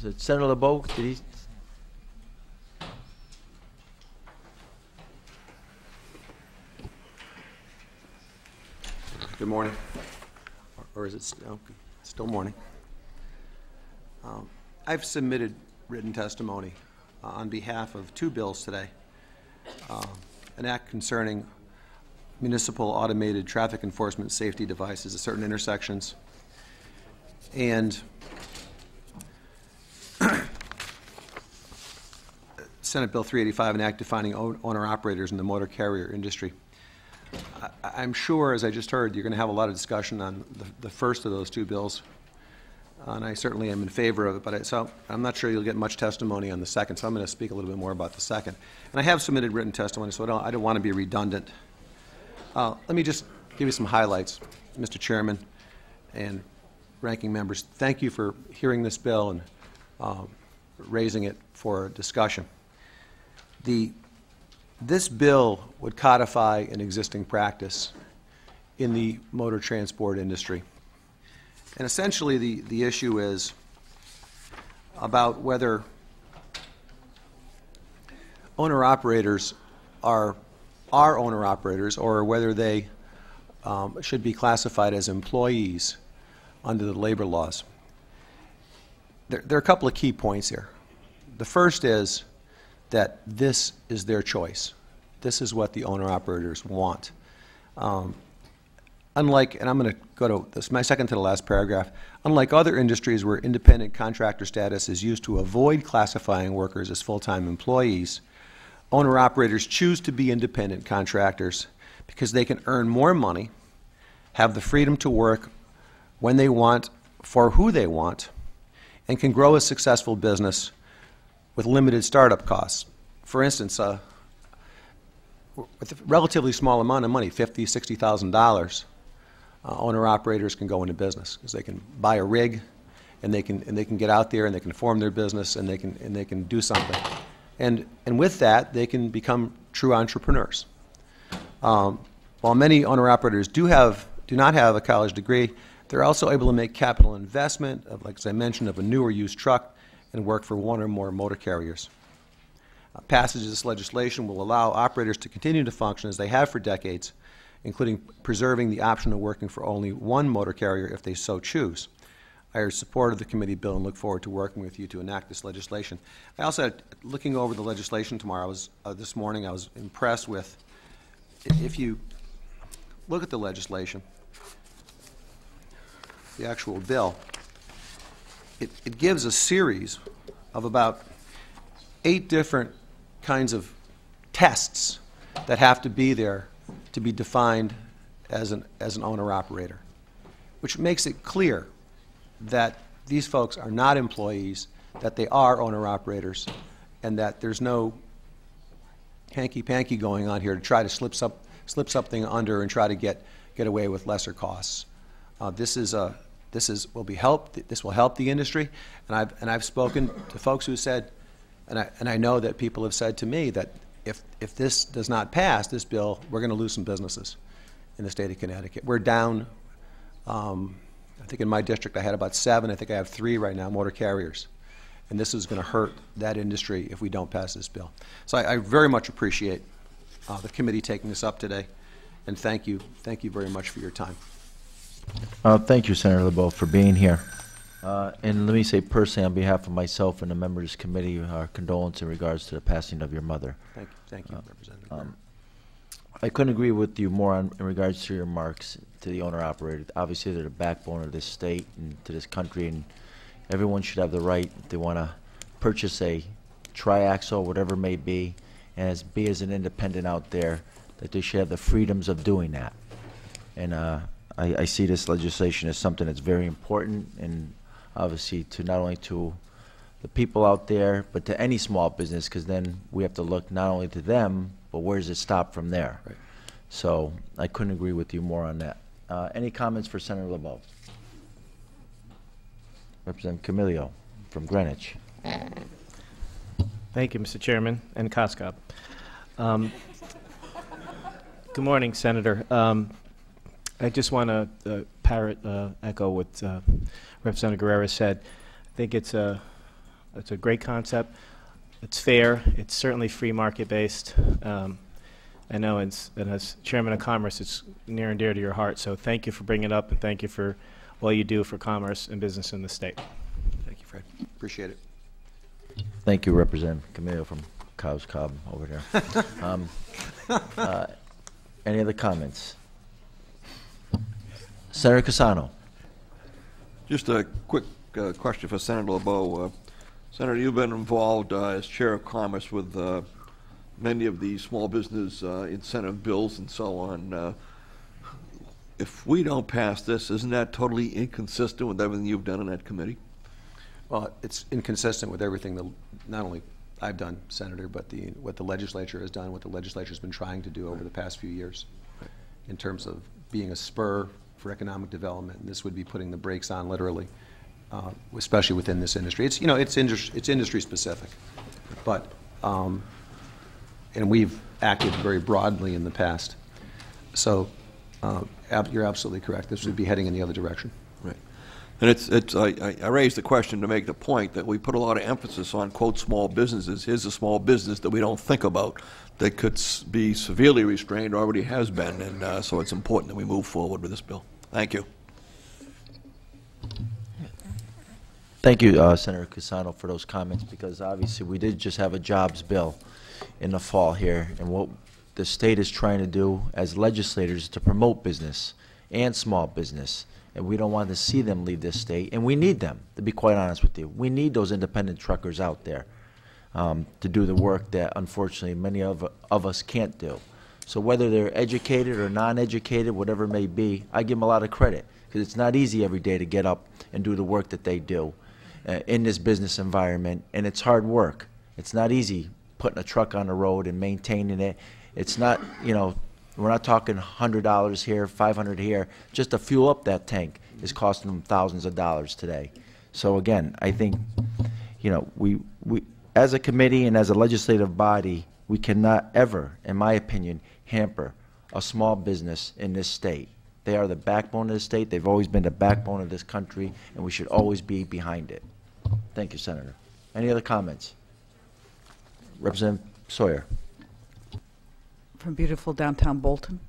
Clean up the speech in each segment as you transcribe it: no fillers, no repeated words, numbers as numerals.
Is it Senator Lebeau? Did he? Good morning. Or is it still morning? I've submitted written testimony on behalf of two bills today. An act concerning municipal automated traffic enforcement safety devices at certain intersections, and Senate Bill 385, an act defining owner-operators in the motor carrier industry. I'm sure, as I just heard, you're going to have a lot of discussion on the first of those two bills, and I certainly am in favor of it, but so I'm not sure you'll get much testimony on the second, so I'm going to speak a little bit more about the second. And I have submitted written testimony, so I don't want to be redundant. Let me just give you some highlights, Mr. Chairman and ranking members. Thank you for hearing this bill and raising it for discussion. This bill would codify an existing practice in the motor transport industry. And essentially the issue is about whether owner-operators are owner-operators or whether they should be classified as employees under the labor laws. There are a couple of key points here. The first is that this is their choice. This is what the owner-operators want. Unlike, and I'm going to go to this, my second to the last paragraph, unlike other industries where independent contractor status is used to avoid classifying workers as full-time employees, owner-operators choose to be independent contractors because they can earn more money, have the freedom to work when they want, for who they want, and can grow a successful business with limited startup costs. For instance, with a relatively small amount of money, $50,000, $60,000, owner-operators can go into business because they can buy a rig, and they can get out there and they can form their business and they can do something, and with that they can become true entrepreneurs. While many owner-operators do not have a college degree, they're also able to make capital investment, like as I mentioned, of a new or used truck and work for one or more motor carriers. Passage of this legislation will allow operators to continue to function as they have for decades, including preserving the option of working for only one motor carrier if they so choose. I urge support of the committee bill and look forward to working with you to enact this legislation. I also, looking over the legislation tomorrow, this morning I was impressed with, if you look at the legislation, the actual bill, it gives a series of about 8 different kinds of tests that have to be there to be defined as an owner-operator, which makes it clear that these folks are not employees, that they are owner-operators, and that there's no hanky-panky going on here to try to slip something under and try to get away with lesser costs. This will help the industry, and I've spoken to folks who said, and I know that people have said to me that if this does not pass, this bill, we're going to lose some businesses in the state of Connecticut. We're down, I think in my district I had about 7, I think I have 3 right now, motor carriers. And this is going to hurt that industry if we don't pass this bill. So I very much appreciate the committee taking this up today, and thank you very much for your time. Thank you, Senator Lebeau, for being here. And let me say personally, on behalf of myself and the members of this committee, our condolence in regards to the passing of your mother. Thank you, Representative. I couldn't agree with you more in regards to your remarks to the owner-operator. Obviously, they're the backbone of this state and to this country, and everyone should have the right, if they want to purchase a triaxle, whatever it may be, and as an independent out there, that they should have the freedoms of doing that. And I see this legislation as something that's very important, and obviously to not only to the people out there, but to any small business, because then we have to look not only to them, but where does it stop from there? Right. So I couldn't agree with you more on that. Any comments for Senator Lebeau? Representative Camilio from Greenwich. Thank you, Mr. Chairman and COSCOP. Good morning, Senator. I just want to echo what Representative Guerrero said. I think it's It's a great concept. It's fair. It's certainly free market based. I know, and as Chairman of Commerce, it's near and dear to your heart. So thank you for bringing it up, and thank you for all you do for commerce and business in the state. Thank you, Fred. Appreciate it. Thank you, Representative Camillo from Cows Cobb over there. Any other comments? Senator Casano. Just a quick question for Senator Lebeau. Senator, you've been involved as Chair of Commerce with many of the small business incentive bills and so on. If we don't pass this, isn't that totally inconsistent with everything you've done in that committee? Well, it's inconsistent with everything that not only I've done, Senator, but what the legislature has done, what the legislature's been trying to do over the past few years in terms of being a spur for economic development. And this would be putting the brakes on, literally, especially within this industry. It's, you know, it's industry specific, but and we've acted very broadly in the past. So you're absolutely correct. This would be heading in the other direction. Right. And I raised the question to make the point that we put a lot of emphasis on, quote, small businesses. Here's a small business that we don't think about that could be severely restrained, already has been, and so it's important that we move forward with this bill. Thank you. Thank you, Senator Casano, for those comments, because obviously we did just have a jobs bill in the fall here, and what the state is trying to do as legislators is to promote business and small business, and we don't want to see them leave this state, and we need them, to be quite honest with you. We need those independent truckers out there to do the work that, unfortunately, many of us can't do. So whether they're educated or non-educated, whatever it may be, I give them a lot of credit, because it's not easy every day to get up and do the work that they do in this business environment, and it's hard work. It's not easy putting a truck on the road and maintaining it. It's not, you know, we're not talking $100 here, $500 here. Just to fuel up that tank is costing them thousands of dollars today. So again, I think, you know, we as a committee and as a legislative body, we cannot ever, in my opinion, hamper a small business in this state. They are the backbone of the state. They've always been the backbone of this country, and we should always be behind it. Thank you, Senator. Any other comments? Representative Sawyer. From beautiful downtown Bolton.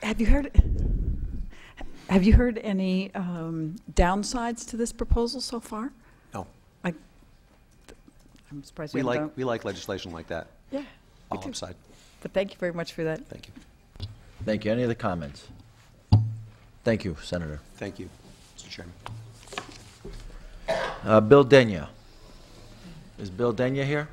Have you heard any downsides to this proposal so far? No. I'm surprised We like legislation like that. Yeah. All upside. But thank you very much for that. Thank you. Thank you. Any other comments? Thank you, Senator. Thank you, Mr. Chairman. Bill Denya. Is Bill Denya here?